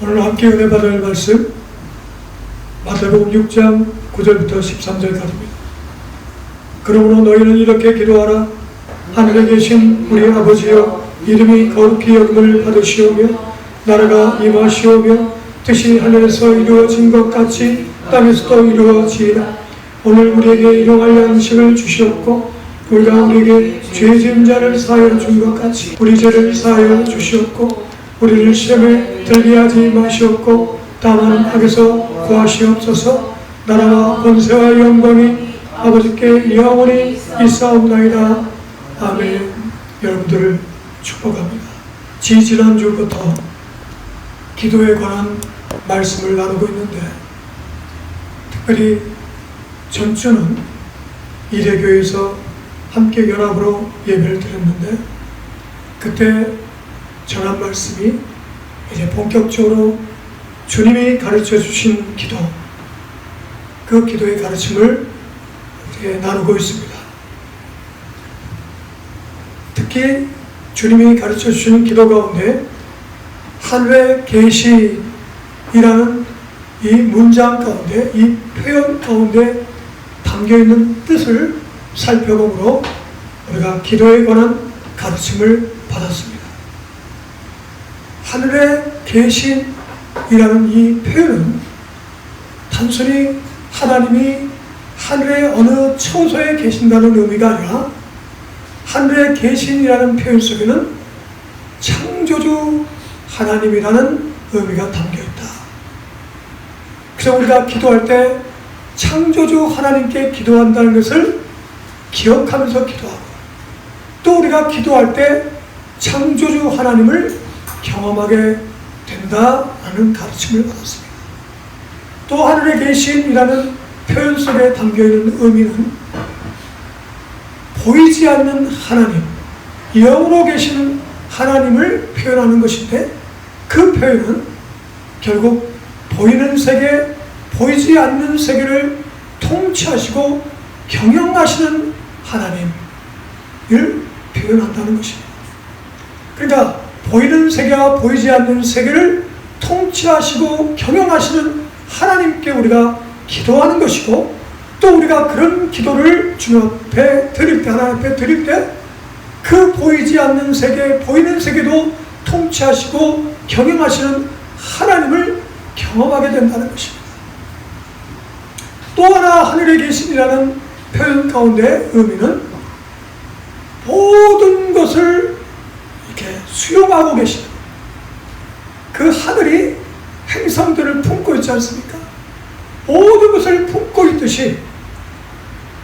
오늘 함께 은혜 받을 말씀 마태복음 6장 9절부터 13절까지입니다. 그러므로 너희는 이렇게 기도하라. 하늘에 계신 우리 아버지여, 이름이 거룩히 여김을 받으시오며 나라가 임하시오며 뜻이 하늘에서 이루어진 것 같이 땅에서도 이루어지이다. 오늘 우리에게 일용할 양식을 주시옵고 우리가 우리에게 죄 지은 자를 사하여 준 것 같이 우리 죄를 사하여 주시옵고 우리를 시험에 들게 하지 마시옵고 다만 악에서 구하시옵소서. 나라와 권세와 영광이 아버지께 영원히 있사옵나이다. 아멘. 여러분들을 축복합니다. 지지난주부터 기도에 관한 말씀을 나누고 있는데, 특별히 전주는 이대교에서 함께 연합으로 예배를 드렸는데, 그때 전한 말씀이 이제 본격적으로 주님이 가르쳐 주신 기도, 그 기도의 가르침을 나누고 있습니다. 특히 주님이 가르쳐 주시는 기도 가운데 하늘의 계시라는 이 문장 가운데, 이 표현 가운데 담겨있는 뜻을 살펴보므로 우리가 기도에 관한 가르침을 받았습니다. 하늘의 계신이라는 이 표현은 단순히 하나님이 하늘의 어느 처소에 계신다는 의미가 아니라, 하늘의 계신이라는 표현 속에는 창조주 하나님이라는 의미가 담겨있다. 그래서 우리가 기도할 때 창조주 하나님께 기도한다는 것을 기억하면서 기도하고, 또 우리가 기도할 때 창조주 하나님을 경험하게 된다라는 가르침을 받았습니다. 또 하늘에 계신이라는 표현 속에 담겨있는 의미는 보이지 않는 하나님, 영으로 계시는 하나님을 표현하는 것인데, 그 표현은 결국 보이는 세계, 보이지 않는 세계를 통치하시고 경영하시는 하나님을 표현한다는 것입니다. 그러니까 보이는 세계와 보이지 않는 세계를 통치하시고 경영하시는 하나님께 우리가 기도하는 것이고, 또 우리가 그런 기도를 주님 앞에 드릴 때, 하나님 앞에 드릴 때 그 보이지 않는 세계, 보이는 세계도 통치하시고 경영하시는 하나님을 경험하게 된다는 것입니다. 또 하나 하늘에 계신이라는 표현 가운데 의미는 모든 것을 이렇게 수용하고 계시는, 그 하늘이 행성들을 품고 있지 않습니까? 모든 것을 품고 있듯이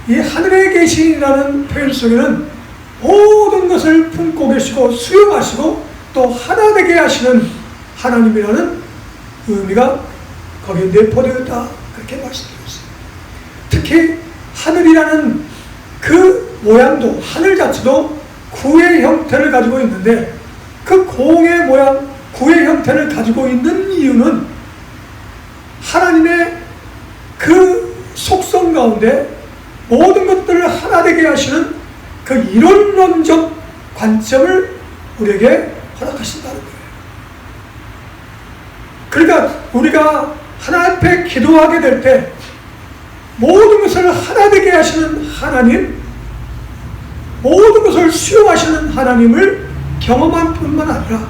이 하늘에 계신이라는 표현 속에는 모든 것을 품고 계시고 수용하시고 또 하나 되게 하시는 하나님이라는 의미가 거기에 내포되어 있다, 그렇게 말씀드렸어요. 특히 하늘이라는 그 모양도, 하늘 자체도 구의 형태를 가지고 있는데, 그 공의 모양, 구의 형태를 가지고 있는 이유는 하나님의 그 속성 가운데 모든 것들을 하나 되게 하시는 그 이론론적 관점을 우리에게 허락하신다는 거예요. 그러니까 우리가 하나님 앞에 기도하게 될 때 모든 것을 하나 되게 하시는 하나님, 모든 것을 수용하시는 하나님을 경험할 뿐만 아니라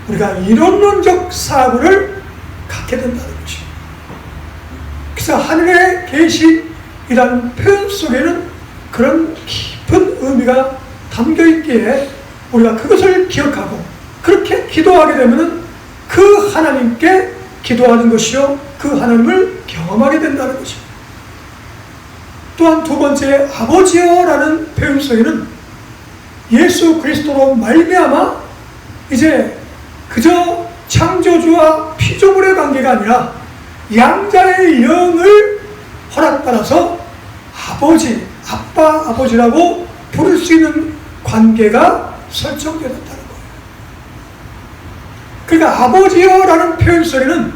우리가 이론론적 사고를 갖게 된다는 것입니다. 그래서 하늘에 계신이라는 표현 속에는 그런 깊은 의미가 담겨있기에 우리가 그것을 기억하고 그렇게 기도하게 되면 그 하나님께 기도하는 것이요, 그 하나님을 경험하게 된다는 것입니다. 또한 두 번째, 아버지여라는 표현 속에는 예수 그리스도로 말미암아 이제 그저 창조주와 피조물의 관계가 아니라 양자의 영을 허락받아서 아버지, 아빠, 아버지라고 부를 수 있는 관계가 설정되었다는 거예요. 그러니까 아버지여라는 표현 속에는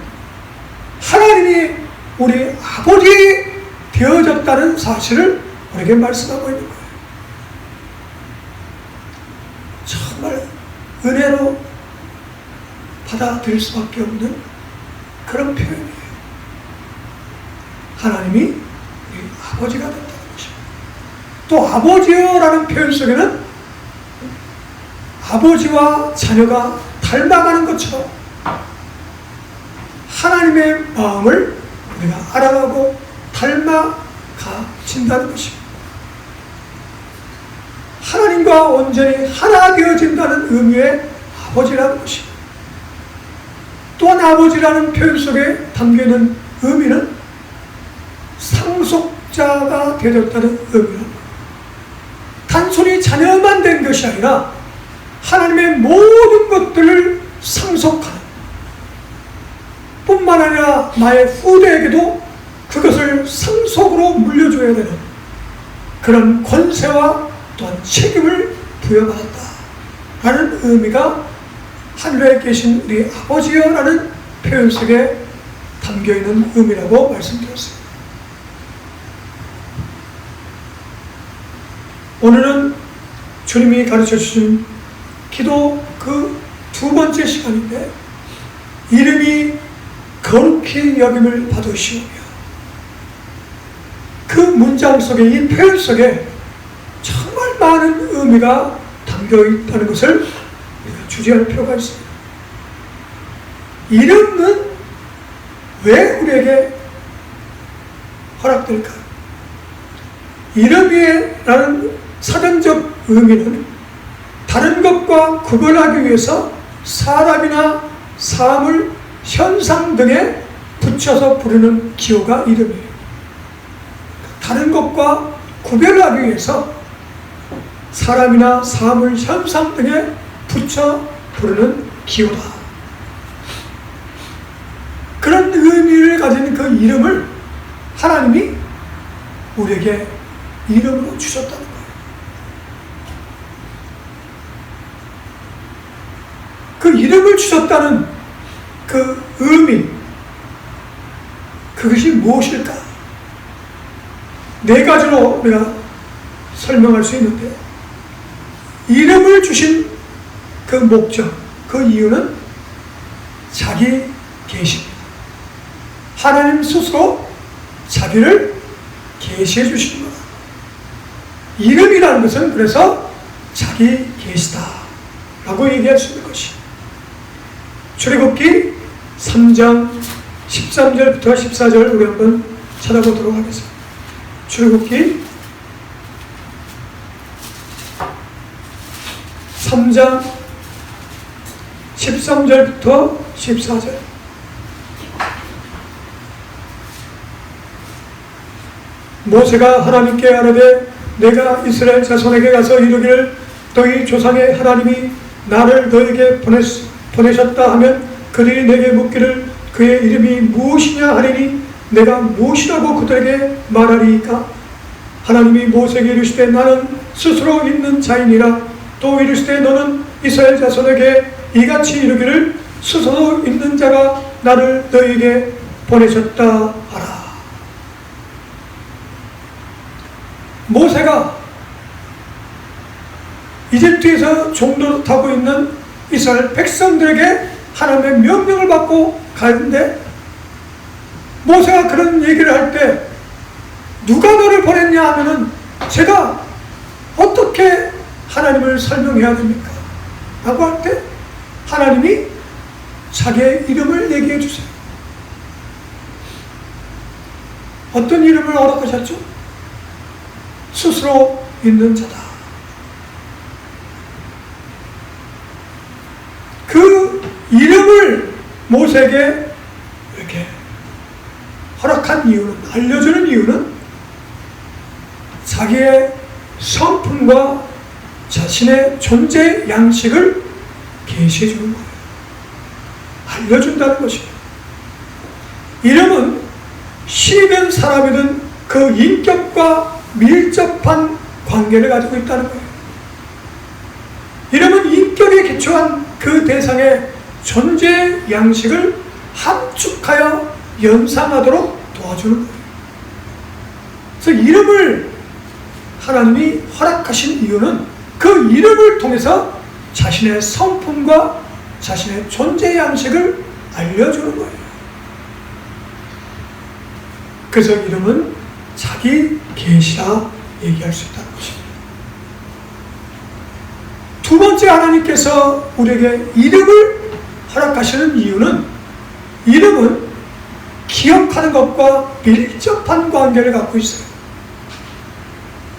하나님이 우리 아버지 되어졌다는 사실을 우리에게 말씀하고 있는 거예요. 정말 은혜로 받아들일 수밖에 없는 그런 표현이에요. 하나님이 우리 아버지가 된다는 것입니다. 또 아버지여라는 표현 속에는 아버지와 자녀가 닮아가는 것처럼 하나님의 마음을 우리가 알아가고 닮아가진다는 것입니다. 하나님과 온전히 하나 되어진다는 의미의 아버지라는 것입니다. 또한 아버지라는 표현 속에 담겨있는 의미는 상속자가 되어졌다는 의미입니다. 단순히 자녀만 된 것이 아니라 하나님의 모든 것들을 상속하는 뿐만 아니라 나의 후대에게도 그것을 상속으로 물려줘야 되는 그런 권세와 또한 책임을 부여받았다라는 의미가 하늘에 계신 우리 아버지여라는 표현 속에 담겨있는 의미라고 말씀드렸습니다. 오늘은 주님이 가르쳐 주신 기도 그 두 번째 시간인데, 이름이 거룩히 여김을 받으시오며, 그 문장 속에, 이 표현 속에 정말 많은 의미가 담겨 있다는 것을 우리가 주제할 필요가 있습니다. 이름은 왜 우리에게 허락될까? 이름이라는 사전적 의미는 다른 것과 구별하기 위해서 사람이나 사물, 현상 등에 붙여서 부르는 기호가 이름이에요. 다른 것과 구별하기 위해서 사람이나 사물, 현상 등에 붙여 부르는 기호다. 그런 의미를 가진 그 이름을 하나님이 우리에게 이름으로 주셨다는 거예요. 그 이름을 주셨다는 그 의미, 그것이 무엇일까? 네 가지로 우리가 설명할 수 있는데, 이름을 주신 그 목적, 그 이유는 자기 계시입니다. 하나님 스스로 자기를 계시해 주시는 거다. 이름이라는 것은 그래서 자기 계시다라고 얘기할 수 있는 것이. 출애굽기 3장 13절부터 14절 우리 한번 찾아보도록 하겠습니다. 출애굽기 3장 13절부터 14절. 모세가 하나님께 아뢰되 내가 이스라엘 자손에게 가서 이르기를 너희 조상의 하나님이 나를 너에게 보내셨다 하면 그들이 내게 묻기를 그의 이름이 무엇이냐 하리니 내가 무엇이라고 그들에게 말하리이까? 하나님이 모세에게 이르시되 나는 스스로 있는 자이니라. 또 이르시되 너는 이스라엘 자손에게 이같이 이르기를 스스로 있는 자가 나를 너에게 보내셨다 하라. 모세가 이집트에서 종노릇하고 있는 이스라엘 백성들에게 하나님의 명령을 받고 가는데, 모세가 그런 얘기를 할 때 누가 너를 보냈냐 하면은 제가 어떻게 하나님을 설명해야 됩니까? 라고 할 때 하나님이 자기의 이름을 얘기해 주세요. 어떤 이름을 허락하셨죠? 스스로 있는 자다. 그 이름을 모세에게 이렇게 허락한 이유는, 알려주는 이유는 자기의 성품과 자신의 존재 양식을 계시해 주는 거예요. 알려준다는 것입니다. 이름은 신이든 사람이든 그 인격과 밀접한 관계를 가지고 있다는 거예요. 이름은 인격에 기초한 그 대상의 존재 양식을 함축하여 연상하도록 도와주는 거예요. 그래서 이름을 하나님이 허락하신 이유는 그 이름을 통해서 자신의 성품과 자신의 존재 양식을 알려주는 거예요. 그래서 이름은 자기 계시라 얘기할 수 있다는 것입니다. 두 번째, 하나님께서 우리에게 이름을 허락하시는 이유는 이름은 기억하는 것과 밀접한 관계를 갖고 있어요.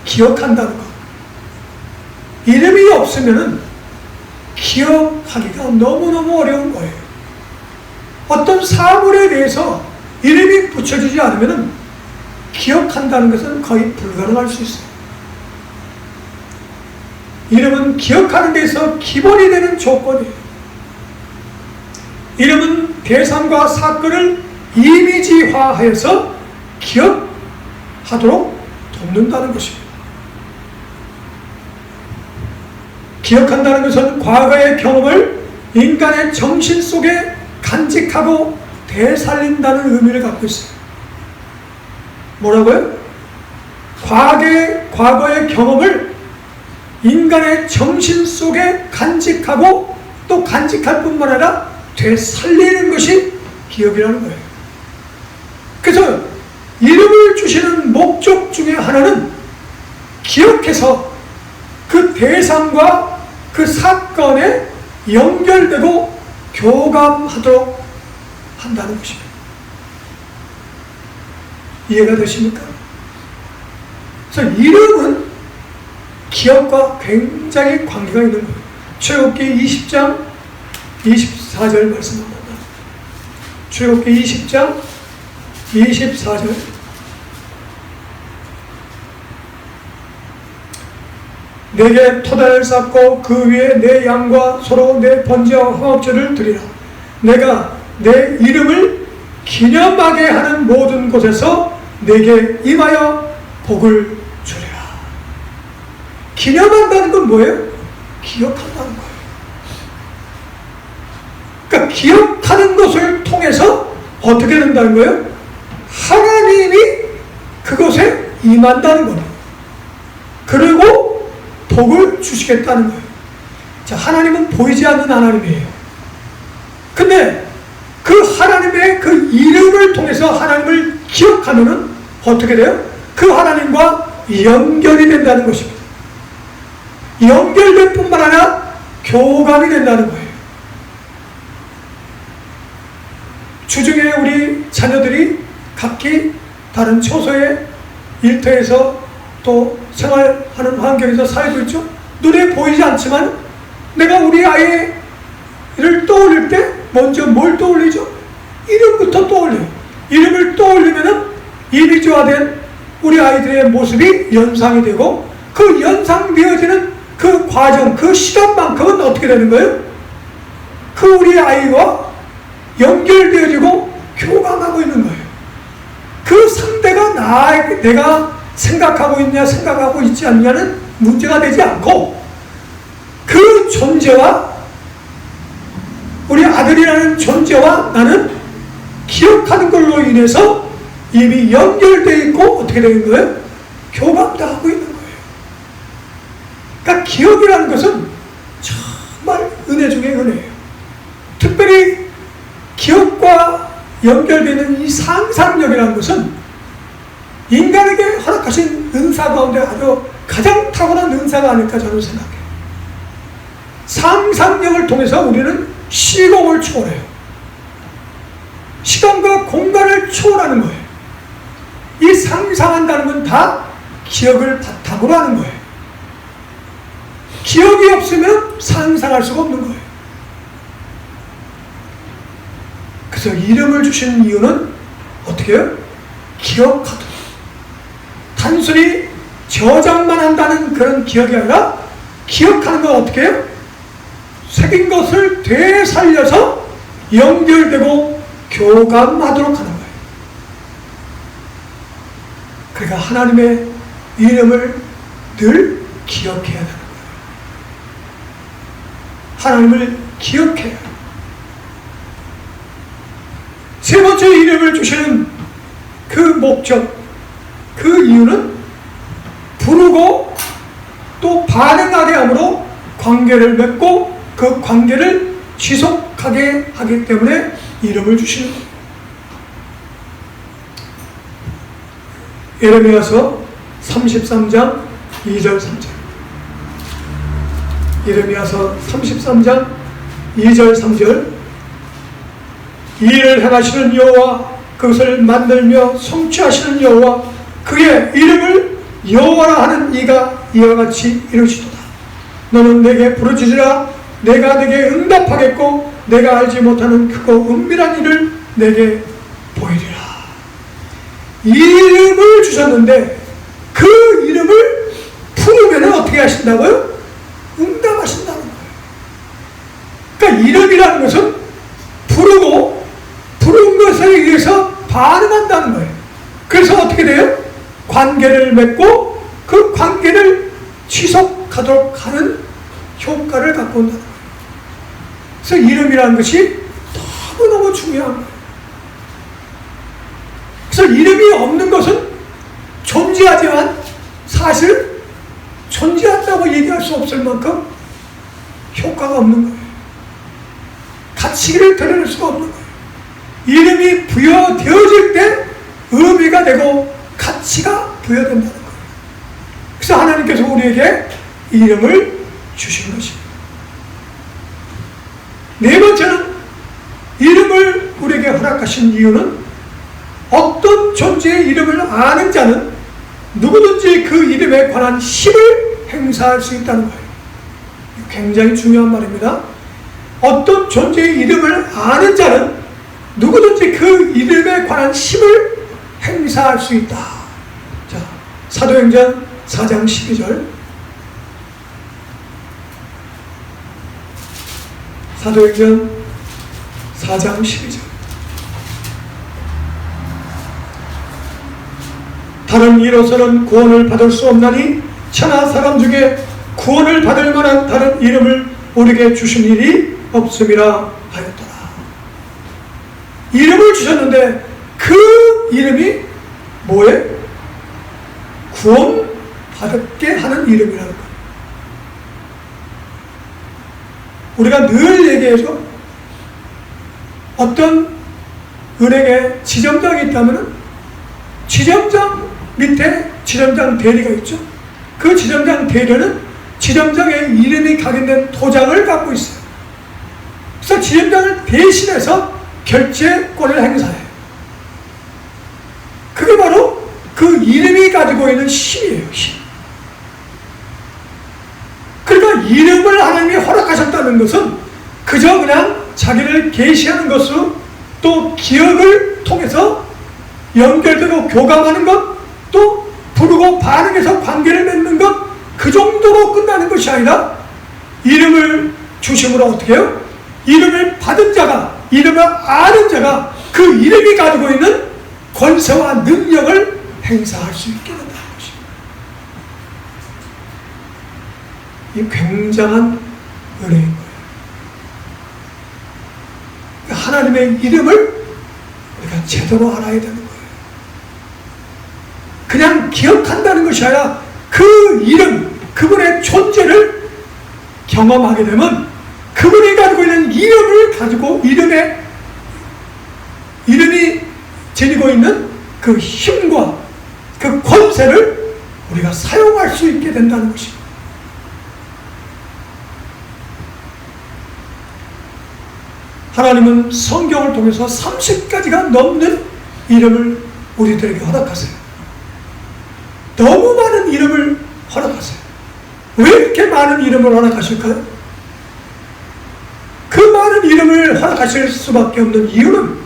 기억한다는 것. 이름이 없으면 기억하기가 너무너무 어려운 거예요. 어떤 사물에 대해서 이름이 붙여지지 않으면 기억한다는 것은 거의 불가능할 수 있어요. 이름은 기억하는 데서 기본이 되는 조건이에요. 이름은 대상과 사건을 이미지화하여서 기억하도록 돕는다는 것입니다. 기억한다는 것은 과거의 경험을 인간의 정신 속에 간직하고 되살린다는 의미를 갖고 있어요. 뭐라고요? 과거의 경험을 인간의 정신 속에 간직하고 또 간직할 뿐만 아니라 되살리는 것이 기억이라는 거예요. 그래서 이름을 주시는 목적 중에 하나는 기억해서 그 대상과 그 사건에 연결되고 교감하도록 한다는 것입니다. 이해가 되십니까? 그래서 이름은 기억과 굉장히 관계가 있는 거예요. 출애굽기 20장 24절 말씀합니다. 출애굽기 20장 24절. 내게 토단을 쌓고 그 위에 내 양과 소로 내 번제와 화목제를 드리라. 내가 내 이름을 기념하게 하는 모든 곳에서 내게 임하여 복을 주리라. 기념한다는 건 뭐예요? 기억한다는 거예요. 그러니까 기억하는 것을 통해서 어떻게 된다는 거예요? 하나님이 그곳에 임한다는 거예요. 그리고 복을 주시겠다는 거예요. 자, 하나님은 보이지 않는 하나님이에요. 근데 그 하나님의 그 이름을 통해서 하나님을 기억하면은 어떻게 돼요? 그 하나님과 연결이 된다는 것입니다. 연결될 뿐만 아니라 교감이 된다는 거예요. 주중에 우리 자녀들이 각기 다른 처소에 일터에서 또 생활하는 환경에서 살고 있죠. 눈에 보이지 않지만 내가 우리 아이를 떠올릴 때 먼저 뭘 떠올리죠? 이름부터 떠올려요. 이름을 떠올리면은 이미지화된 우리 아이들의 모습이 연상이 되고 그 연상되어지는 그 과정, 그 시간만큼은 어떻게 되는 거예요? 그 우리 아이와 연결되어지고 교감하고 있는 거예요. 그 상대가 내가 생각하고 있냐 생각하고 있지 않냐는 문제가 되지 않고 그 존재와 우리 아들이라는 존재와 나는 기억하는 걸로 인해서 이미 연결되어 있고 어떻게 되는 거예요? 교감도 하고 있는 거예요. 그러니까 기억이라는 것은 정말 은혜 중에 은혜예요. 특별히 기억과 연결되는 이 상상력이라는 것은 인간에게 허락하신 은사 가운데 아주 가장 타고난 은사가 아닐까 저는 생각해요. 상상력을 통해서 우리는 시공을 초월해요. 시간과 공간을 초월하는 거예요. 이 상상한다는 건 다 기억을 바탕으로 하는 거예요. 기억이 없으면 상상할 수가 없는 거예요. 그래서 이름을 주신 이유는 어떻게 해요? 기억하도록. 단순히 저장만 한다는 그런 기억이 아니라 기억하는 건 어떻게 해요? 새긴 것을 되살려서 연결되고 교감하도록 하는 거예요. 그러니까 하나님의 이름을 늘 기억해야 되는 거예요. 하나님을 기억해야 해요. 세 번째 이름을 주시는 그 목적, 그 이유는 부르고 또 반응하게 함으로 관계를 맺고 그 관계를 지속하게 하기 때문에 이름을 주시는 거예요. 예레미야서 33장 2절 3절. 예레미야서 33장 2절 3절. 이 일을 행하시는 여호와, 그것을 만들며 성취하시는 여호와, 그의 이름을 여호와라 하는 이가 이와 같이 이르시도다. 너는 내게 부르짖으라. 내가 내게 응답하겠고 내가 알지 못하는 크고 은밀한 일을 내게 보이리라. 이름을 주셨는데 그 이름을 부르면 어떻게 하신다고요? 응답하신다는 거예요. 그러니까 이름이라는 것은 부르고 부른 것에 의해서 반응한다는 거예요. 그래서 어떻게 돼요? 관계를 맺고 그 관계를 지속하도록 하는 효과를 갖고 온다는 거예요. 그래서 이름이라는 것이 너무너무 중요한 거예요. 그래서 이름이 없는 것은 존재하지만 사실 존재한다고 얘기할 수 없을 만큼 효과가 없는 거예요. 가치를 드러낼 수가 없는 거예요. 이름이 부여되어질 때 의미가 되고 가치가 부여된다는 거예요. 그래서 하나님께서 우리에게 이름을 주신 것입니다. 네 번째는 이름을 우리에게 허락하신 이유는 어떤 존재의 이름을 아는 자는 누구든지 그 이름에 관한 힘을 행사할 수 있다는 거예요. 굉장히 중요한 말입니다. 어떤 존재의 이름을 아는 자는 누구든지 그 이름에 관한 힘을 행사할 수 있다. 자, 사도행전 4장 12절. 사도행전 4장 12절. 다른 이로서는 구원을 받을 수 없나니 천하 사람 중에 구원을 받을 만한 다른 이름을 우리에게 주신 일이 없음이라 하였더라. 이름을 주셨는데 그 이름이 뭐예요? 구원받게 하는 이름이라는 거예요. 우리가 늘 얘기해서 어떤 은행에 지점장이 있다면 지점장 밑에 지점장 대리가 있죠. 그 지점장 대리는 지점장의 이름이 각인된 도장을 갖고 있어요. 그래서 지점장을 대신해서 결제권을 행사해요. 그게 바로 그 이름이 가지고 있는 힘이에요. 힘. 그러니까 이름을 하나님이 허락하셨다는 것은 그저 그냥 자기를 계시하는 것으로 또 기억을 통해서 연결되고 교감하는 것, 또 부르고 반응해서 관계를 맺는 것, 그 정도로 끝나는 것이 아니라 이름을 주심으로 어떻게 해요? 이름을 받은 자가, 이름을 아는 자가 그 이름이 가지고 있는 권세와 능력을 행사할 수 있게 된다는 것입니다. 이 굉장한 은혜인 거예요. 하나님의 이름을 우리가 제대로 알아야 되는 거예요. 그냥 기억한다는 것이 아니라 그 이름, 그분의 존재를 경험하게 되면 그분이 가지고 있는 이름을 가지고 이름이 지니고 있는 그 힘과 그 권세를 우리가 사용할 수 있게 된다는 것입니다. 하나님은 성경을 통해서 30가지가 넘는 이름을 우리들에게 허락하세요. 너무 많은 이름을 허락하세요. 왜 이렇게 많은 이름을 허락하실까요? 그 많은 이름을 허락하실 수밖에 없는 이유는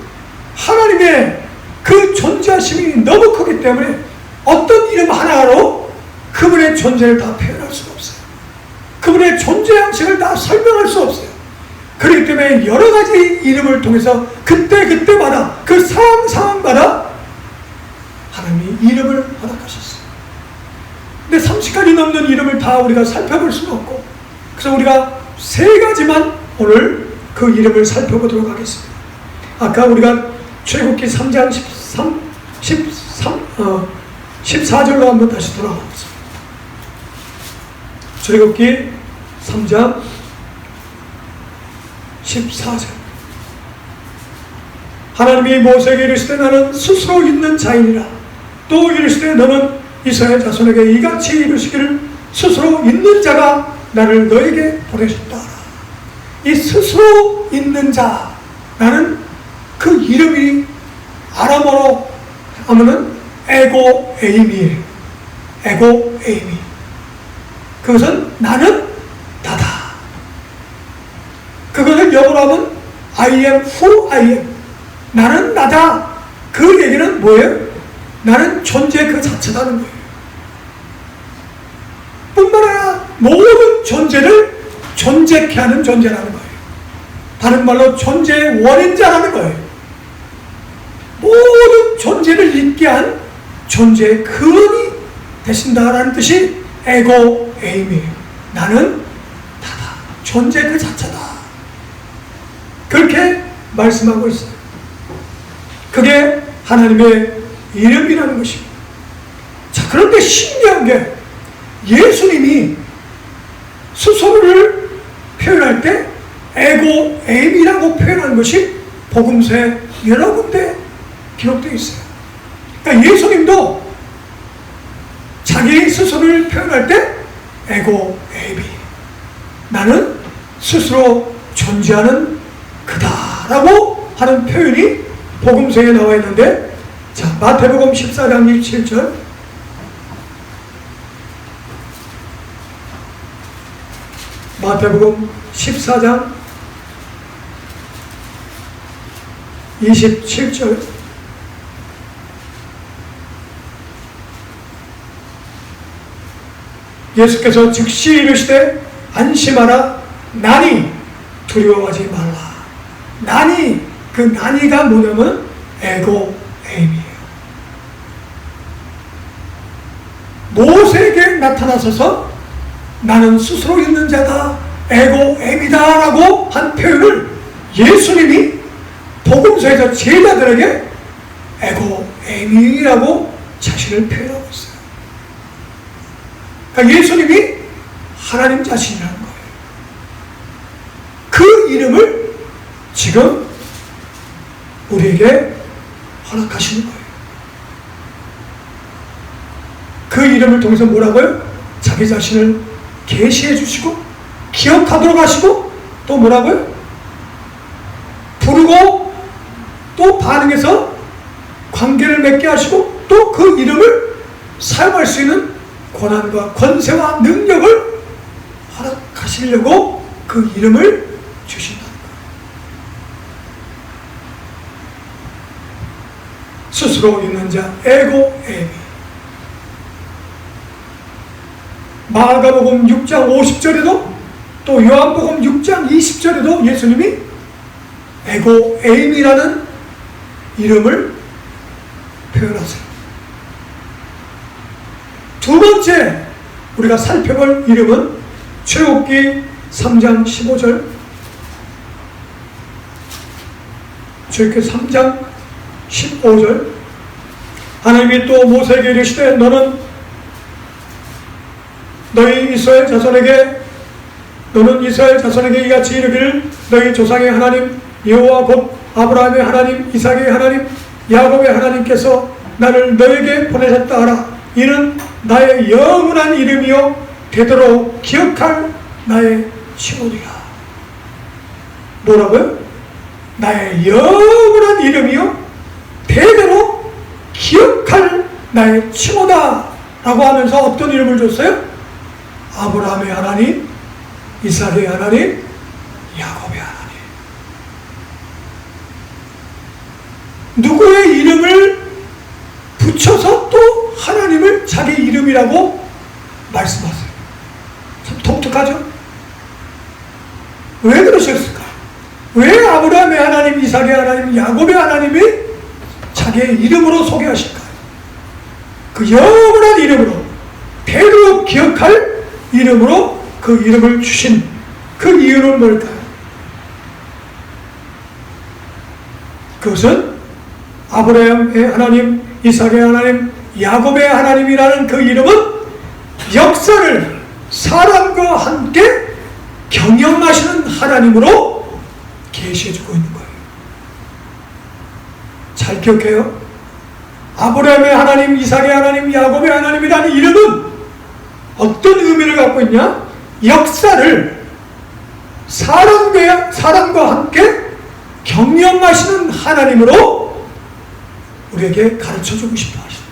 하나님의 그 존재하심이 너무 크기 때문에 어떤 이름 하나로 그분의 존재를 다 표현할 수가 없어요. 그분의 존재 양식을 다 설명할 수 없어요. 그렇기 때문에 여러 가지 이름을 통해서 그때마다 그 상황마다 하나님이 이름을 허락하셨어요. 근데 30가지 넘는 이름을 다 우리가 살펴볼 수는 없고, 그래서 우리가 3가지만 오늘 그 이름을 살펴보도록 하겠습니다. 아까 우리가 출애굽기 3장 14절로 한번 다시 돌아가겠습니다. 출애굽기 3장 14절. 하나님이 모세에게 이르시되 나는 스스로 있는 자이니라. 또 이르시되 너는 이스라엘 자손에게 이같이 이르시기를 스스로 있는 자가 나를 너에게 보내셨다. 이 스스로 있는 자라는 그 이름이 아람어로 하면은 에고에임이에요. 에고에임이. 그것은 나는 나다. 그것을 영어로 하면 I am who I am. 나는 나다. 그 얘기는 뭐예요? 나는 존재 그 자체다는 거예요. 뿐만 아니라 모든 존재를 존재케 하는 존재라는 거예요. 다른 말로 존재의 원인자라는 거예요. 모든 존재를 있게 한 존재의 근원이 되신다라는 뜻이 에고에임이에요. 나는 나다. 존재 그 자체다. 그렇게 말씀하고 있어요. 그게 하나님의 이름이라는 것입니다. 자, 그런데 신기한 게 예수님이 스스로를 표현할 때 에고에임이라고 표현하는 것이 복음서에 여러 군데 기록되어 있어요. 그러니까 예수님도 자기 스스로를 표현할 때 에고에임이, 나는 스스로 존재하는 그다라고 하는 표현이 복음서에 나와 있는데, 자, 마태복음 14장 27절. 마태복음 14장 27절. 예수께서 즉시 이르시되 안심하라. 나니 두려워하지 말라. 나니, 그 나니가 뭐냐면 에고에임이에요. 모세에게 나타나셔서 나는 스스로 있는 자다, 에고에임이다 라고 한 표현을 예수님이 복음서에서 제자들에게 에고에임이라고 자신을 표현하고 있어요. 그러니까 예수님이 하나님 자신이라는 거예요. 그 이름을 지금 우리에게 허락하시는 거예요. 그 이름을 통해서 뭐라고요? 자기 자신을 계시해 주시고 기억하도록 하시고 또 뭐라고요? 부르고 또 반응해서 관계를 맺게 하시고 또 그 이름을 사용할 수 있는 권한과 권세와 능력을 허락하시려고 그 이름을 주신다는 거예요. 스스로 있는 자 에고에임이. 마가복음 6장 50절에도 또 요한복음 6장 20절에도 예수님이 에고에임이라는 이름을 표현하세요. 두 번째 우리가 살펴볼 이름은 출애굽기 3장 15절. 출애굽기 3장 15절. 하나님이 또 모세에게 이르시되 너는 이스라엘 자손에게 이같이 이르기를 너희 조상의 하나님 여호와 곧 아브라함의 하나님, 이삭의 하나님, 야곱의 하나님께서 나를 너에게 보내셨다 하라. 이는 나의 영원한 이름이요 되도록 기억할 나의 칭호니라. 뭐라고요? 나의 영원한 이름이요 대대로 기억할 나의 칭호다 라고 하면서 어떤 이름을 줬어요? 아브라함의 하나님, 이삭의 하나님, 야곱의 하나님. 누구의 이름을 붙여서 또 하나님을 자기 이름이라고 말씀하세요. 참 독특하죠? 왜 그러셨을까? 왜 아브라함의 하나님, 이삭의 하나님, 야곱의 하나님이 자기의 이름으로 소개하실까요? 그 영원한 이름으로 대대로 기억할 이름으로 그 이름을 주신 그 이유는 뭘까요? 그것은 아브라함의 하나님, 이삭의 하나님, 야곱의 하나님이라는 그 이름은 역사를 사람과 함께 경영하시는 하나님으로 계시해주고 있는 거예요. 잘 기억해요. 아브라함의 하나님, 이삭의 하나님, 야곱의 하나님이라는 이름은 어떤 의미를 갖고 있냐? 역사를 사람과 함께 경영하시는 하나님으로 우리에게 가르쳐주고 싶어 하시는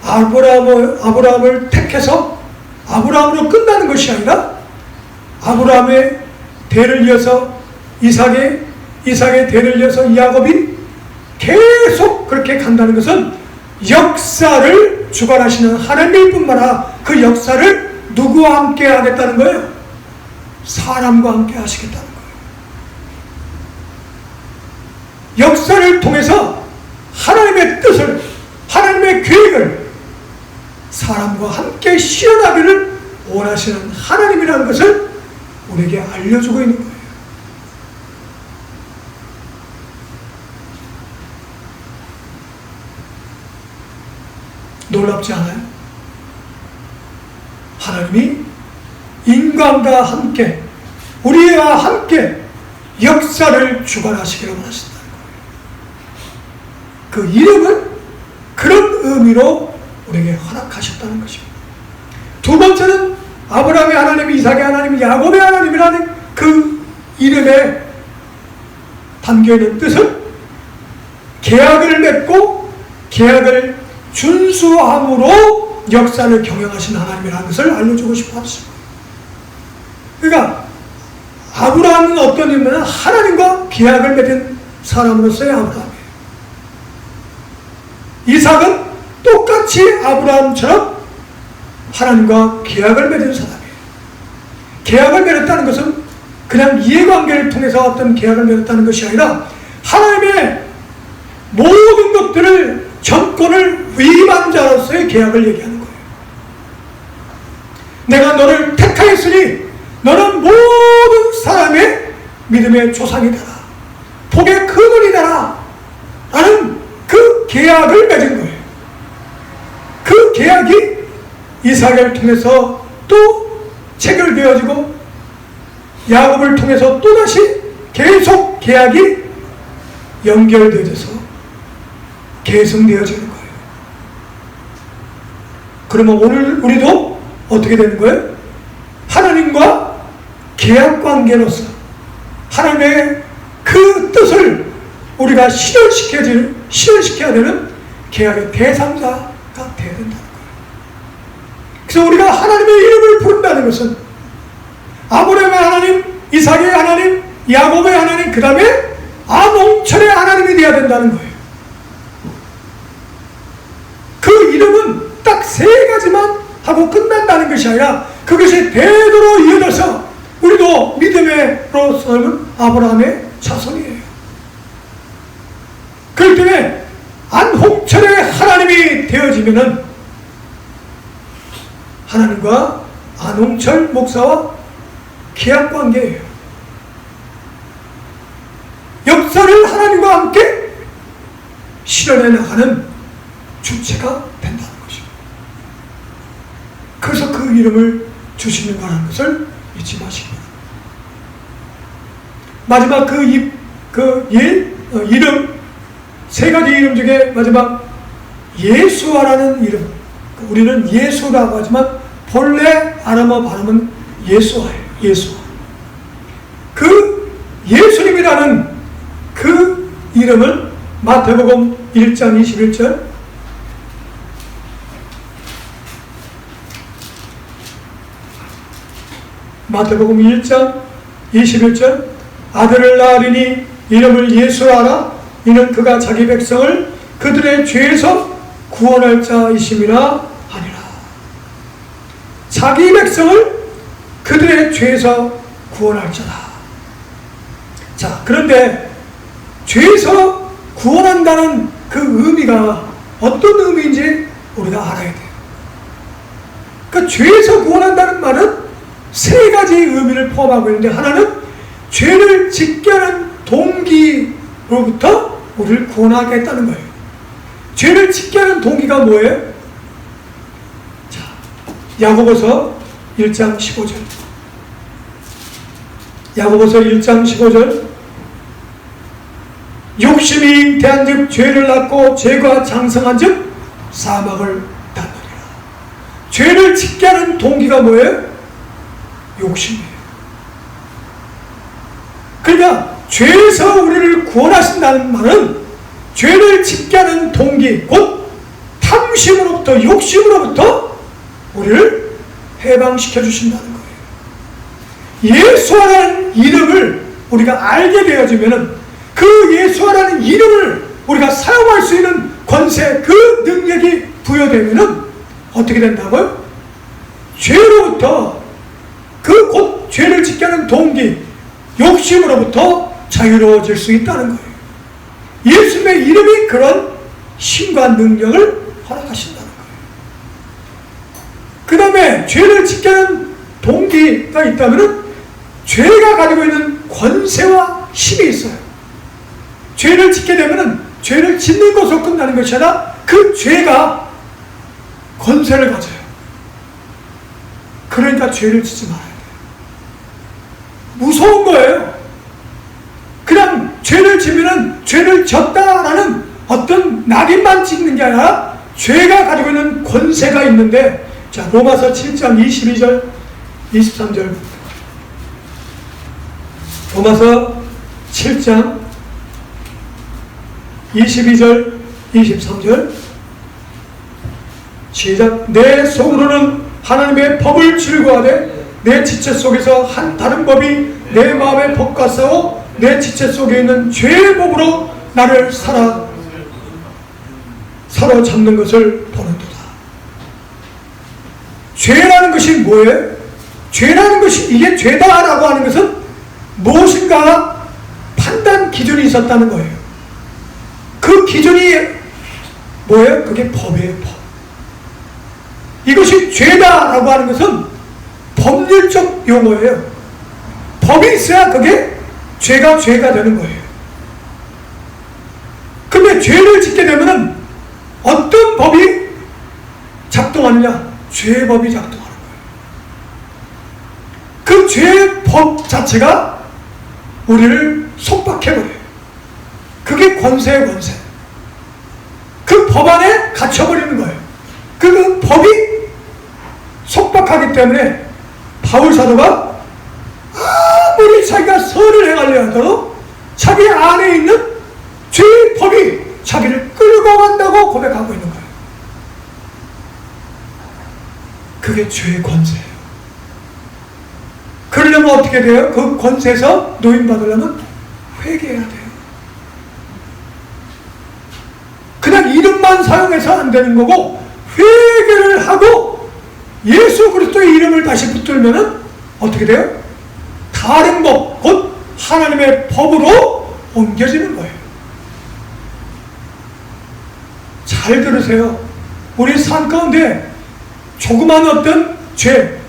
거예요. 아브라함을 택해서 아브라함으로 끝나는 것이 아니라 아브라함의 대를 이어서 이삭의 대를 이어서 야곱이 계속 그렇게 간다는 것은 역사를 주관하시는 하나님일 뿐만 아니라 그 역사를 누구와 함께 하겠다는 거예요? 사람과 함께 하시겠다는 거예요. 역사를 통해서 하나님의 뜻을, 하나님의 계획을 사람과 함께 실현하기를 원하시는 하나님이라는 것을 우리에게 알려주고 있는 거예요. 놀랍지 않아요? 하나님이 인간과 함께, 우리와 함께 역사를 주관하시기를 원하신다는 거예요. 그 이름은 그런 의미로 우리에게 허락하셨다는 것입니다. 두 번째는 아브라함의 하나님, 이삭의 하나님, 야곱의 하나님이라는 그 이름에 담겨있는 뜻은 계약을 맺고 계약을 준수함으로 역사를 경영하신 하나님이라는 것을 알려주고 싶어 하십니다. 그러니까 아브라함은 어떤 의미냐면 하나님과 계약을 맺은 사람으로서의 아브라함이에요. 이삭은 똑같이 아브라함처럼 하나님과 계약을 맺은 사람이에요. 계약을 맺었다는 것은 그냥 이해관계를 통해서 어떤 계약을 맺었다는 것이 아니라 하나님의 모든 것들을, 정권을 위임한 자로서의 계약을 얘기하는 거예요. 내가 너를 택하였으니 너는 모든 사람의 믿음의 조상이 되라, 복의 근원이 되라 라는 그 계약을 맺은 거예요. 그 계약이 이삭을 통해서 또 체결되어지고 야곱을 통해서 또다시 계속 계약이 연결되어져서 계승되어지는 거예요. 그러면 오늘 우리도 어떻게 되는 거예요? 하나님과 계약관계로서 하나님의 그 뜻을 우리가 실현시켜야 되는 계약의 대상자가 되어야 된다는 거예요. 그래서 우리가 하나님의 이름을 부른다는 것은 아브라함의 하나님, 이삭의 하나님, 야곱의 하나님, 그 다음에 아몽철의 하나님이 되어야 된다는 거예요. 그 이름은 딱 세 가지만 하고 끝난다는 것이 아니라 그것이 대대로 이어져서 우리도 믿음으로서는 아브라함의 자손이에요. 그렇기 때문에 안홍철의 하나님이 되어지면은 하나님과 안홍철 목사와 계약관계예요. 역사를 하나님과 함께 실현해 나가는 주체가 된다는 것입니다. 그래서 그 이름을 주시는 거라는 것을 잊지 마시기 바랍니다. 마지막 이름, 세 가지 이름 중에 마지막 예수아라는 이름, 우리는 예수라고 하지만 본래 아람어 발음은 예수아예요. 예수아. 그 예수님이라는 그 이름은 마태복음 1장 21절, 마태복음 1장 21절, 아들을 낳으리니 이름을 예수라 하라. 이는 그가 자기 백성을 그들의 죄에서 구원할 자이심이라 하니라. 자기 백성을 그들의 죄에서 구원할 자다. 자, 그런데 죄에서 구원한다는 그 의미가 어떤 의미인지 우리가 알아야 돼요. 그 죄에서 구원한다는 말은 세 가지 의미를 포함하고 있는데, 하나는 죄를 짓게 하는 동기로부터 우리를 구원하겠다는 거예요. 죄를 짓게 하는 동기가 뭐예요? 자, 야고보서 1장 15절. 야고보서 1장 15절 욕심이 잉태한즉 죄를 낳고 죄가 장성한즉 사망을 낳느니라. 죄를 짓게 하는 동기가 뭐예요? 욕심이에요. 그러니까 죄에서 우리를 구원하신다는 말은 죄를 짓게 하는 동기, 곧 탐심으로부터, 욕심으로부터 우리를 해방시켜 주신다는 거예요. 예수라는 이름을 우리가 알게 되어지면은 그 예수라는 이름을 우리가 사용할 수 있는 권세, 그 능력이 부여되면은 어떻게 된다고요? 죄로부터, 그 곧 죄를 짓게 하는 동기, 욕심으로부터 자유로워질 수 있다는 거예요. 예수님의 이름이 그런 힘과 능력을 허락하신다는 거예요. 그 다음에 죄를 짓게 하는 동기가 있다면 죄가 가지고 있는 권세와 힘이 있어요. 죄를 짓게 되면 죄를 짓는 것으로 끝나는 것이 아니라 그 죄가 권세를 가져요. 그러니까 죄를 짓지 말아야 돼요. 무서운 거예요. 그냥 죄를 지면 죄를 졌다라는 어떤 낙인만 찍는 게 아니라 죄가 가지고 있는 권세가 있는데, 자, 로마서 7장 22절 23절, 로마서 7장 22절 23절 시작. 내 속으로는 하나님의 법을 즐거워하되 내 지체 속에서 한 다른 법이 내 마음의 법과 싸워 내 지체 속에 있는 죄의 법으로 나를 사로잡는 것을 보는도다. 죄라는 것이 뭐예요? 죄라는 것이, 이게 죄다라고 하는 것은 무엇인가 판단 기준이 있었다는 거예요. 그 기준이 뭐예요? 그게 법이에요, 법. 이것이 죄다라고 하는 것은 법률적 용어예요. 법이 있어야 그게 죄가 되는 거예요. 근데 죄를 짓게 되면은 어떤 법이 작동하느냐? 죄의 법이 작동하는 거예요. 그 죄의 법 자체가 우리를 속박해버려요. 그게 권세의 권세. 그 법 안에 갇혀버리는 거예요. 그 법이 속박하기 때문에 바울 사도가 아무리 자기가 선을 행하려 하더라도 자기 안에 있는 죄의 법이 자기를 끌고 간다고 고백하고 있는 거예요. 그게 죄의 권세예요. 그러려면 어떻게 돼요? 그 권세에서 노인받으려면 회개해야 돼요. 그냥 이름만 사용해서 안 되는 거고, 회개를 하고 예수 그리스도의 이름을 다시 붙들면은 어떻게 돼요? 다른 법, 곧 하나님의 법으로 옮겨지는 거예요. 잘 들으세요. 우리 삶 가운데 조그만 어떤 죄,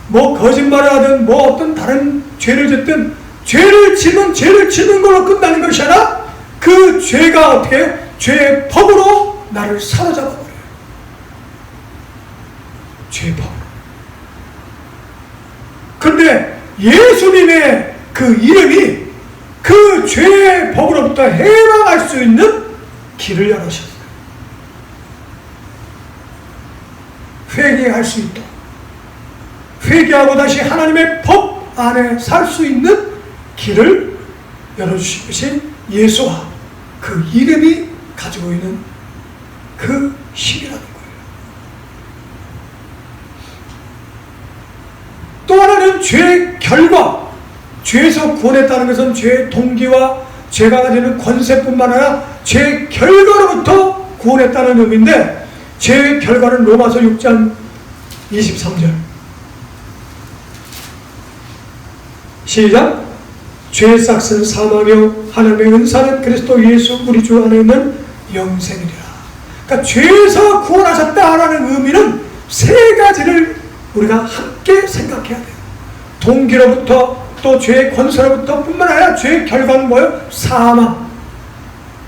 뭐 거짓말을 하든 뭐 어떤 다른 죄를 짓든, 죄를 지면 죄를 지는 걸로 끝나는 것이 아니라 그 죄가 어떻게 해요? 죄의 법으로 나를 사로잡아 버려요. 죄의 법으로. 그런데 예수님의 그 이름이 그 죄의 법으로부터 해방할 수 있는 길을 열어주셨어요. 회개할 수 있도록, 회개하고 다시 하나님의 법 안에 살 수 있는 길을 열어주신 것이 예수와 그 이름이 가지고 있는 그 힘이라는 거예요. 또 하나는 죄의 결과, 죄에서 구원했다는 것은 죄의 동기와 죄가 가지는 권세뿐만 아니라 죄의 결과로부터 구원했다는 의미인데, 죄의 결과는 로마서 6장 23절 시작. 죄의 싹은 사망이요 하나님의 은사는 그리스도 예수 우리 주 안에 있는 영생이라. 그러니까 죄에서 구원하셨다라는 의미는 세 가지를 우리가 함께 생각해야 돼요. 동기로부터, 또 죄의 권세로부터 뿐만 아니라 죄의 결과는 뭐예요? 사망.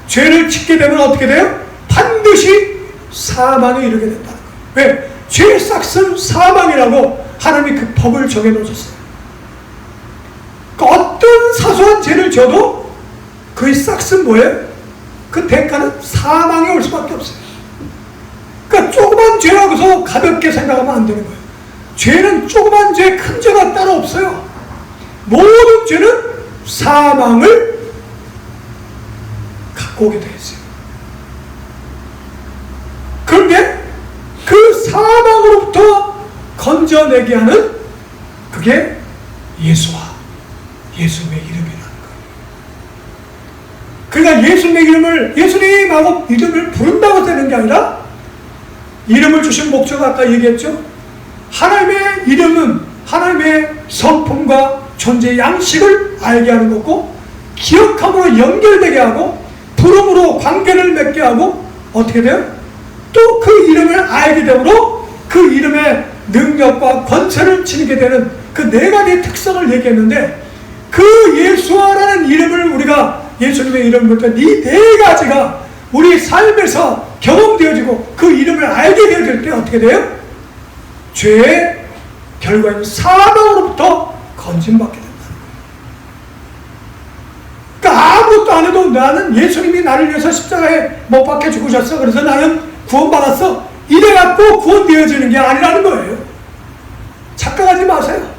죄를 짓게 되면 어떻게 돼요? 반드시 사망에 이르게 된다는 거예요. 왜? 죄의 싹은 사망이라고 하나님이 그 법을 정해놓으셨어요. 그러니까 어떤 어떤 사소한 죄를 져도 그의 싹은 뭐예요? 그 대가는 사망에 올 수밖에 없어요. 그러니까 조그만 죄라고서 가볍게 생각하면 안 되는 거예요. 죄는 조그만 죄, 큰 죄가 따로 없어요. 모든 죄는 사망을 갖고 오게 되어 있어요. 그런데 그 사망으로부터 건져내게 하는 그게 예수와 예수님의 이름이라는 거예요. 그러니까 예수님의 이름을, 예수님하고 이름을 부른다고 되는 게 아니라, 이름을 주신 목적 아까 얘기했죠. 하나님의 이름은 하나님의 성품과 존재의 양식을 알게 하는 거고, 기억함으로 연결되게 하고, 부름으로 관계를 맺게 하고, 어떻게 돼요? 또 그 이름을 알게 되므로 그 이름의 능력과 권세를 지니게 되는 그 네 가지 특성을 얘기했는데, 그 예수와라는 이름을 우리가 예수님의 이름을 볼 때 이 네 가지가 우리 삶에서 경험되어지고 그 이름을 알게 되어질 때 어떻게 돼요? 죄의 결과인 사망으로부터 건진받게 된다는 거예요. 그러니까 아무것도 안 해도 나는 예수님이 나를 위해서 십자가에 못 박혀 죽으셨어, 그래서 나는 구원받았어, 이래갖고 구원되어지는 게 아니라는 거예요. 착각하지 마세요.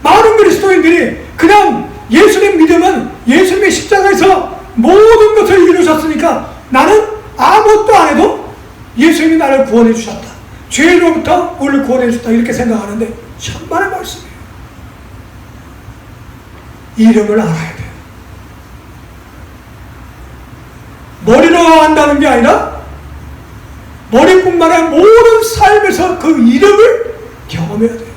많은 그리스도인들이 그냥 예수님 믿으면 예수님의 십자가에서 모든 것을 이루셨으니까 나는 아무것도 안 해도 예수님이 나를 구원해 주셨다, 죄로부터 우리를 구원해 주셨다, 이렇게 생각하는데 천만의 말씀이에요. 이름을 알아야 돼요. 머리로 안다는 게 아니라 머리뿐만 아니라 모든 삶에서 그 이름을 경험해야 돼요.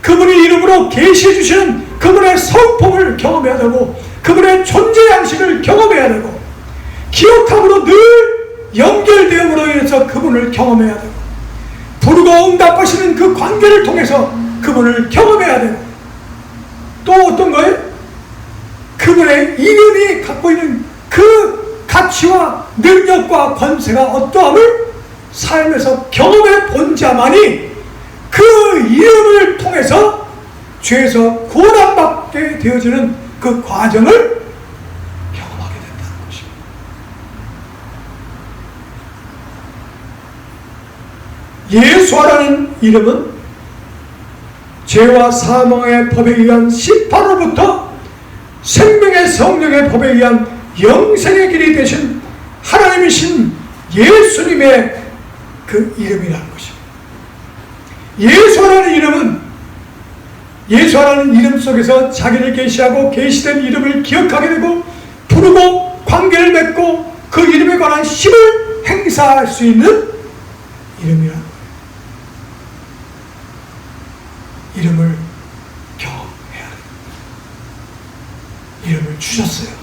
그분의 이름으로 계시해 주시는 그분의 성품을 경험해야 되고, 그분의 존재 양식을 경험해야 되고, 기억함으로 늘 연결되음으로 인해서 그분을 경험해야 되고, 부르고 응답하시는 그 관계를 통해서 그분을 경험해야 되고, 또 어떤 거예요? 그분의 이름이 갖고 있는 그 가치와 능력과 권세가 어떠함을 삶에서 경험해 본 자만이 그 이름을 통해서 죄에서 구원받게 되어지는 그 과정을 경험하게 된다는 것입니다. 예수라는 이름은 죄와 사망의 법에 의한 심판으로부터 생명의 성령의 법에 의한 영생의 길이 되신 하나님이신 예수님의 그 이름이라는 것입니다. 예수라는 이름은 예수라는 이름 속에서 자기를 계시하고 계시된 이름을 기억하게 되고, 부르고 관계를 맺고 그 이름에 관한 힘을 행사할 수 있는 이름이라는 거예요. 이름을 경험해야 돼요. 이름을 주셨어요.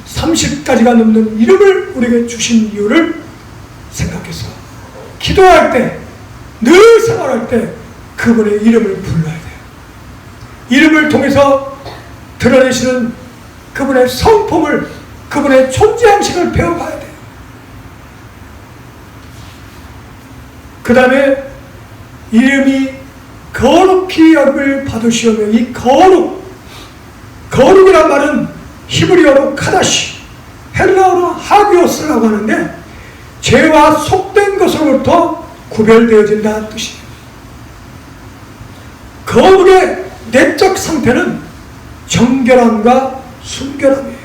30가지가 넘는 이름을 우리에게 주신 이유를 생각해서 기도할 때, 늘 생활할 때 그분의 이름을 불러야 돼요. 이름을 통해서 드러내시는 그분의 성품을, 그분의 존재 양식을 배워가야 돼요. 그 다음에 이름이 거룩히 여김을 받으시오며, 이 거룩이란 말은 히브리어로 카다시, 헬라어로 하비오스라고 하는데, 죄와 속된 것으로부터 구별되어진다는 뜻이에요. 거룩의 내적 상태는 정결함과 순결함이에요.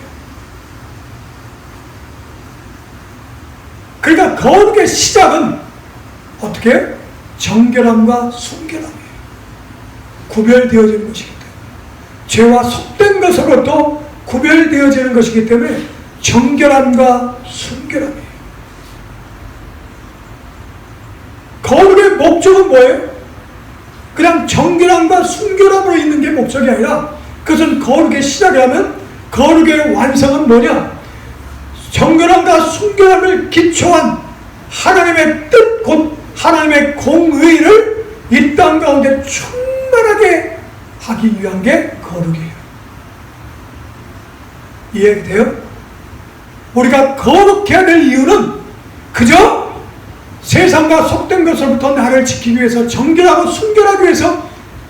그러니까 거룩의 시작은 어떻게 해요? 정결함과 순결함이에요. 구별되어지는 것이기 때문에, 죄와 속된 것으로부터 구별되어지는 것이기 때문에 정결함과 순결함이에요. 거룩의 목적은 뭐예요? 그냥 정결함과 순결함으로 있는 게 목적이 아니라, 그것은 거룩의 시작이라면 거룩의 완성은 뭐냐? 정결함과 순결함을 기초한 하나님의 뜻, 곧 하나님의 공의를 이 땅 가운데 충만하게 하기 위한 게 거룩이에요. 이해돼요? 우리가 거룩해야 될 이유는 그저 세상과 속된 것으로부터 나를 지키기 위해서, 정결하고 순결하기 위해서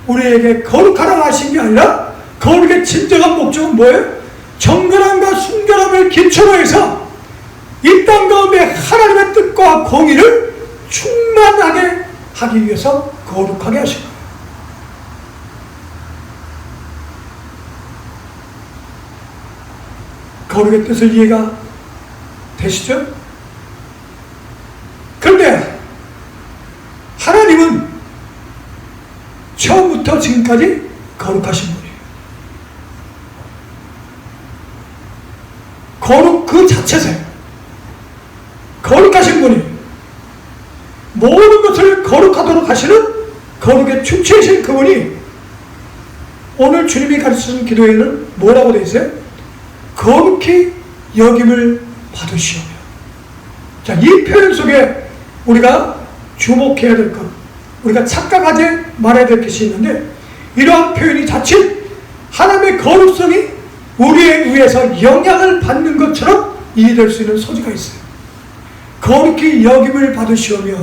우리에게 거룩하라고 하신 게 아니라 거룩의 진정한 목적은 뭐예요? 정결함과 순결함을 기초로 해서 이 땅 가운데 하나님의 뜻과 공의를 충만하게 하기 위해서 거룩하게 하신 거예요. 거룩의 뜻을 이해가 되시죠? 그런데 하나님은 처음부터 지금까지 거룩하신 분이에요. 거룩 그 자체세요. 거룩하신 분이 모든 것을 거룩하도록 하시는 거룩의 주체이신 그분이 오늘 주님이 가르치신 기도에는 뭐라고 되어 있어요? 거룩히 여김을 받으시오며. 자, 이 표현 속에 우리가 주목해야 될 것, 우리가 착각하지 말아야 될 것이 있는데, 이러한 표현이 자칫 하나님의 거룩성이 우리에 의해서 영향을 받는 것처럼 이해될 수 있는 소지가 있어요. 거룩히 여김을 받으시오며,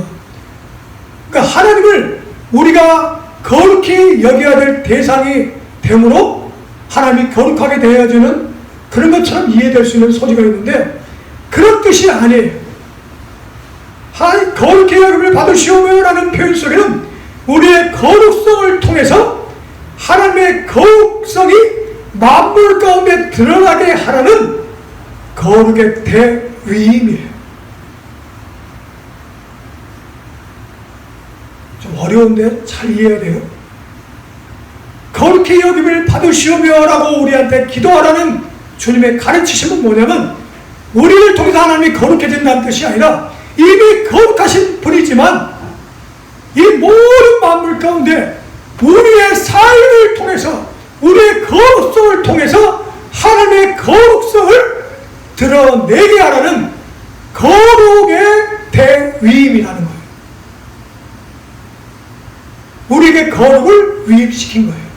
그러니까 하나님을 우리가 거룩히 여겨야 될 대상이 되므로 하나님이 거룩하게 되어지는 그런 것처럼 이해될 수 있는 소지가 있는데, 그런 뜻이 아니에요. 거룩히 여김을 받으시오며 라는 표현 속에는 우리의 거룩성을 통해서 하나님의 거룩성이 만물 가운데 드러나게 하라는 거룩의 대위임이에요. 좀 어려운데 잘 이해해야 돼요. 거룩히 여김을 받으시오며 라고 우리한테 기도하라는 주님의 가르치심은 뭐냐면, 우리를 통해서 하나님이 거룩해진다는 뜻이 아니라 이미 거룩하신 분이지만 이 모든 만물 가운데 우리의 삶을 통해서, 우리의 거룩성을 통해서 하나님의 거룩성을 드러내게 하라는 거룩의 대위임이라는 거예요. 우리에게 거룩을 위임시킨 거예요.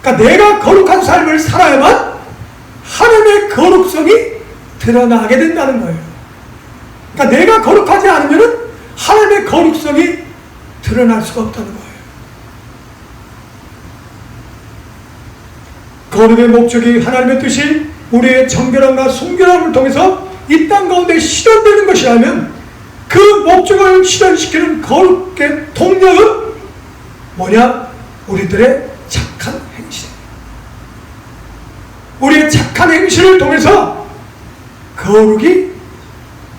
그러니까 내가 거룩한 삶을 살아야만 하나님의 거룩성이 드러나게 된다는 거예요. 그러니까 내가 거룩하지 않으면 하나님의 거룩성이 드러날 수가 없다는 거예요. 거룩의 목적이 하나님의 뜻이 우리의 정결함과 순결함을 통해서 이 땅 가운데 실현되는 것이라면, 그 목적을 실현시키는 거룩의 동력은 뭐냐? 우리들의 착한 행실. 우리의 착한 행실을 통해서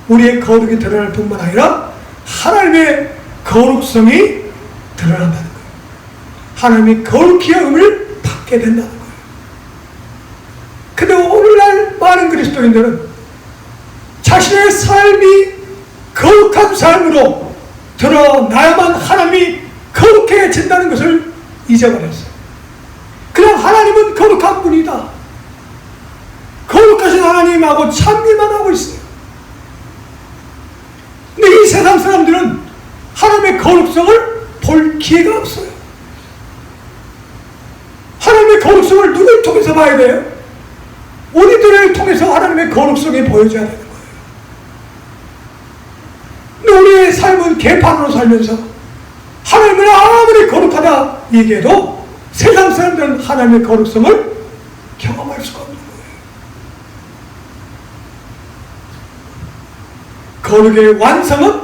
우리의 거룩이 드러날 뿐만 아니라 하나님의 거룩성이 드러난다는 거예요. 하나님이 거룩히 여김을 받게 된다는 거예요. 근데 오늘날 많은 그리스도인들은 자신의 삶이 거룩한 삶으로 드러나야만 하나님이 거룩해진다는 것을 잊어버렸어요. 그냥 하나님은 거룩한 분이다, 거룩하신 하나님하고 찬미만 하고 있어요. 근데 이 세상 사람들은 하나님의 거룩성을 볼 기회가 없어요. 하나님의 거룩성을 누굴 통해서 봐야 돼요? 우리들을 통해서 하나님의 거룩성이 보여져야 되는 거예요. 근데 우리의 삶은 개판으로 살면서 하나님을 아무리 거룩하다 얘기해도 세상 사람들은 하나님의 거룩성을 경험할 수가 없는 거예요. 거룩의 완성은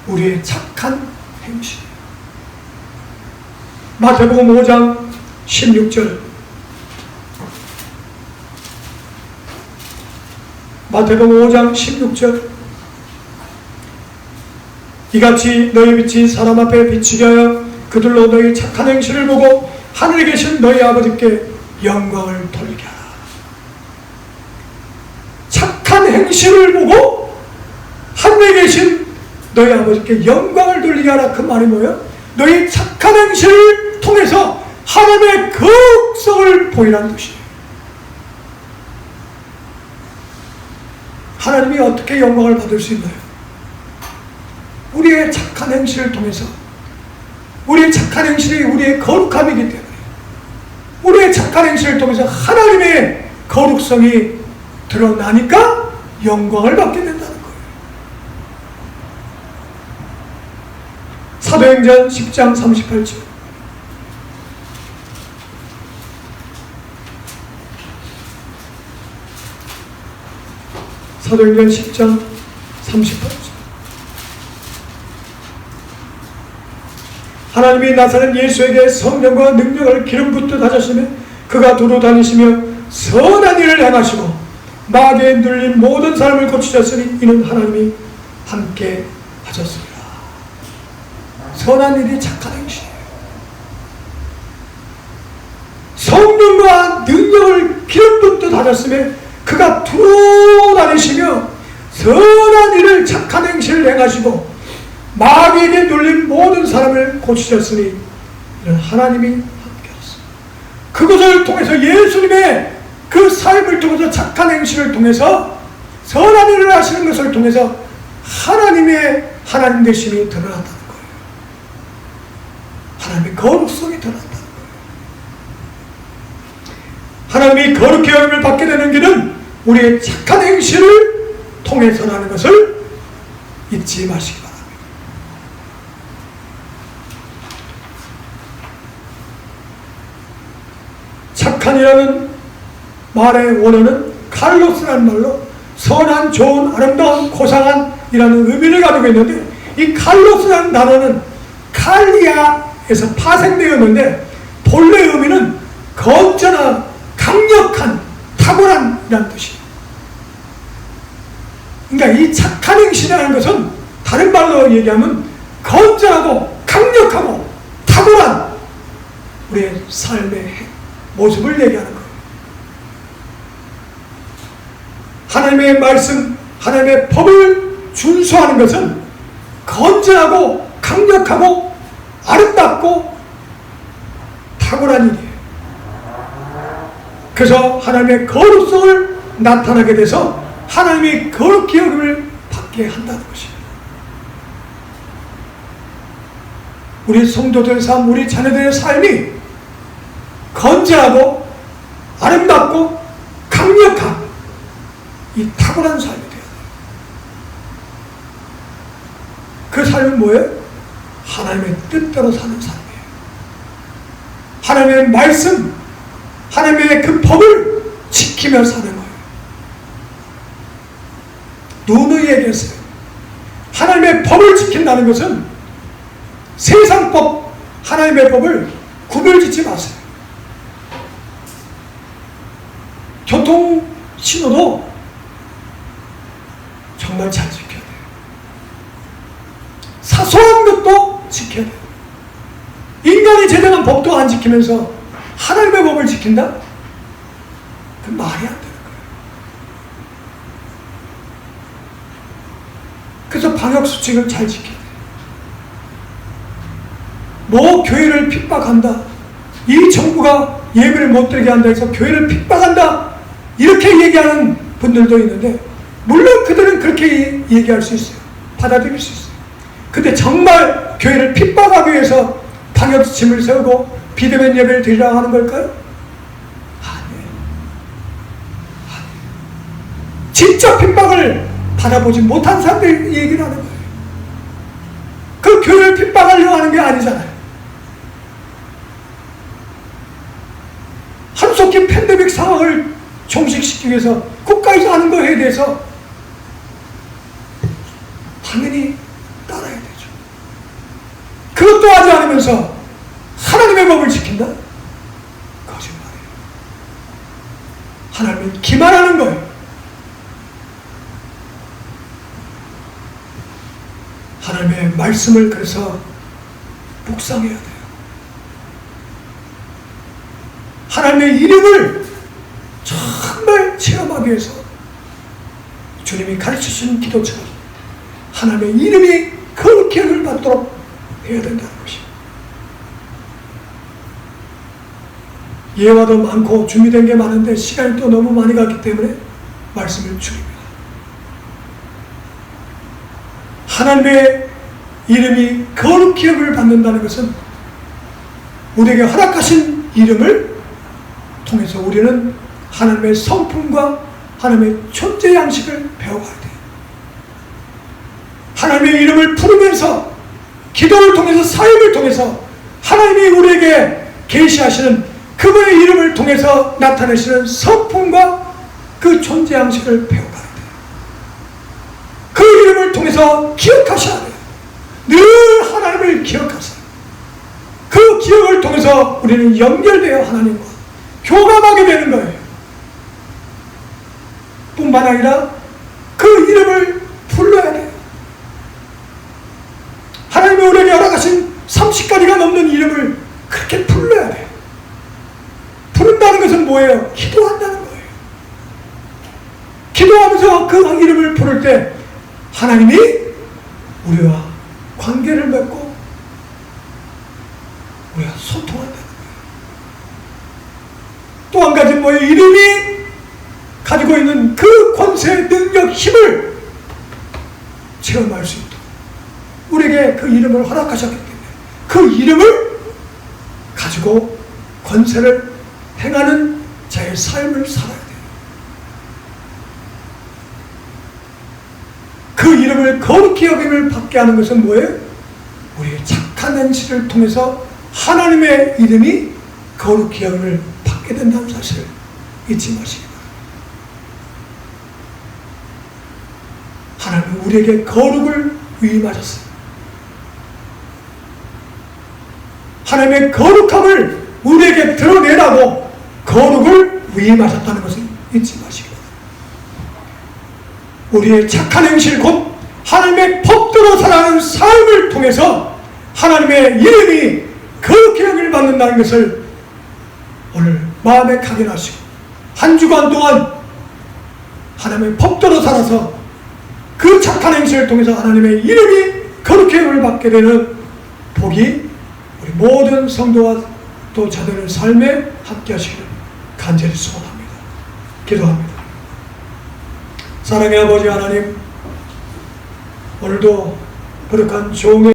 우리의 착한 행실이에요. 마태복음 5장 16절, 마태복음 5장 16절, 이같이 너희 빛이 사람 앞에 비치게 하여 그들로 너희 착한 행실을 보고 하늘에 계신 너희 아버지께 영광을 돌리게 하라. 착한 행실을 보고 하늘에 계신 너희 아버지께 영광을 돌리게 하라. 그 말이 뭐예요? 너희 착한 행실을 통해서 하나님의 거룩성을 보이라는 뜻이에요. 하나님이 어떻게 영광을 받을 수 있나요? 우리의 착한 행실을 통해서. 우리의 착한 행실이 우리의 거룩함이기 때문에 우리의 착한 행실을 통해서 하나님의 거룩성이 드러나니까 영광을 받게 된다는 거예요. 사도행전 10장 38절, 사도행전 10장 30절. 하나님이 나사렛 예수에게 성령과 능력을 기름 붓듯 하셨으며 그가 두루 다니시며 선한 일을 행하시고 마귀에 눌린 모든 사람을 고치셨으니 이는 하나님이 함께 하셨습니다. 선한 일이 착한 행실이에요. 성령과 능력을 기름 붓듯 하셨으며 그가 두루 다니시며 선한 일을 착한 행실을 행하시고 마귀에게 눌린 모든 사람을 고치셨으니 이는 하나님이 함께 하셨습니다. 그것을 통해서 예수님의 그 삶을 통해서 착한 행실을 통해서 선한 일을 하시는 것을 통해서 하나님의 하나님 되심이 드러난다는 거예요. 하나님의 거룩성이 드러난다는 거예요. 하나님이 거룩히 여김을 받게 되는 길은 우리의 착한 행실을 통해서라는 것을 잊지 마시기 바랍니다. 착한이라는 말의 원어는 칼로스라는 말로 선한, 좋은, 아름다운, 고상한 이라는 의미를 가지고 있는데 이 칼로스라는 단어는 칼리아에서 파생되었는데 본래 의미는 건전한, 강력한, 탁월한 이라는 뜻이에요. 그러니까 이 착한 행실이라는 것은 다른 말로 얘기하면 건전하고 강력하고 탁월한 우리의 삶의 모습을 얘기하는 거예요. 하나님의 말씀, 하나님의 법을 준수하는 것은 건전하고 강력하고 아름답고 탁월한 일이에요. 그래서 하나님의 거룩성을 나타나게 돼서 하나님이 거룩히 여김을 받게 한다는 것입니다. 우리 성도들의 삶, 우리 자녀들의 삶이 건전하고 아름답고 강력한 이 탁월한 삶이 되어야 돼요. 그 삶은 뭐예요? 하나님의 뜻대로 사는 삶이에요. 하나님의 말씀, 하나님의 그 법을 지키며 사는 거예요. 누누이 얘기했어요. 하나님의 법을 지킨다는 것은 세상 법, 하나님의 법을 구별짓지 마세요. 교통 신호도 정말 잘 지켜야 돼요. 사소한 것도 지켜야 돼요. 인간이 제정한 법도 안 지키면서 하나님의 법을 지킨다? 그 말이 안 되는 거예요. 그래서 방역수칙을 잘 지켜야 돼요. 뭐 교회를 핍박한다, 이 정부가 예배를 못 드리게 한다 해서 교회를 핍박한다, 이렇게 얘기하는 분들도 있는데 물론 그들은 그렇게 얘기할 수 있어요. 받아들일 수 있어요. 근데 정말 교회를 핍박하기 위해서 방역지침을 세우고 비대면 예배를 드리라고 하는 걸까요? 아니에요. 직접 핍박을 받아보지 못한 사람들이 얘기를 하는 거예요. 그 교회를 핍박하려고 하는 게 아니잖아요. 한속히 팬데믹 상황을 종식시키기 위해서 국가에서 하는 거에 대해서 당연히 따라야 되죠. 그것도 하지 않으면서 하나님의 법을 지킨다? 거짓말이에요. 하나님을 기만하는 거예요. 하나님의 말씀을 그래서 묵상해야 돼요. 하나님의 이름을 정말 체험하기 위해서 주님이 가르치신 기도처럼 하나님의 이름이 거룩히 여김을 받도록 해야 된다는 것입니다. 예화도 많고 준비된 게 많은데 시간이 또 너무 많이 갔기 때문에 말씀을 줄입니다. 하나님의 이름이 거룩히 여김을 받는다는 것은 우리에게 허락하신 이름을 통해서 우리는 하나님의 성품과 하나님의 존재 양식을 배워가야 돼요. 하나님의 이름을 부르면서 기도를 통해서 사역을 통해서 하나님이 우리에게 계시하시는 그분의 이름을 통해서 나타내시는 성품과 그 존재 양식을 배워가야 돼요. 통해서 기억하셔야 돼요. 늘 하나님을 기억하세요. 그 기억을 통해서 우리는 연결되어 하나님과 교감하게 되는 거예요. 뿐만 아니라 그 이름을 불러야 돼요. 하나님이 우리에게 허락하신 30가지가 넘는 이름을 그렇게 불러야 돼요. 부른다는 것은 뭐예요? 기도한다는 거예요. 기도하면서 그 이름을 부를 때 하나님이 우리와 관계를 맺고 우리가 소통한다는 거예요. 또 한 가지 뭐예요? 이름이 가지고 있는 그 권세, 능력, 힘을 체험할 수 있도록 우리에게 그 이름을 허락하셨기 때문에 그 이름을 가지고 권세를 행하는 자의 삶을 살아야 돼요. 그 이름을 거룩히 여김을 받게 하는 것은 뭐예요? 우리의 착한 행실을 통해서 하나님의 이름이 거룩히 여김을 받게 된다는 사실을 잊지 마시기 바랍니다. 하나님은 우리에게 거룩을 위임하셨어요. 하나님의 거룩함을 우리에게 드러내라고 거룩을 위임하셨다는 것을 잊지 마시기 바랍니다. 우리의 착한 행실 곧 하나님의 법대로 살아가는 삶을 통해서 하나님의 이름이 거룩히 여김을 받는다는 것을 오늘 마음에 각인하시고 한 주간 동안 하나님의 법대로 살아서 그 착한 행실을 통해서 하나님의 이름이 거룩히 여김을 받게 되는 복이 우리 모든 성도와 또 자들의 삶에 함께 하시기를 간절히 소원합니다. 기도합니다. 사랑의 아버지 하나님, 오늘도 거룩한 종의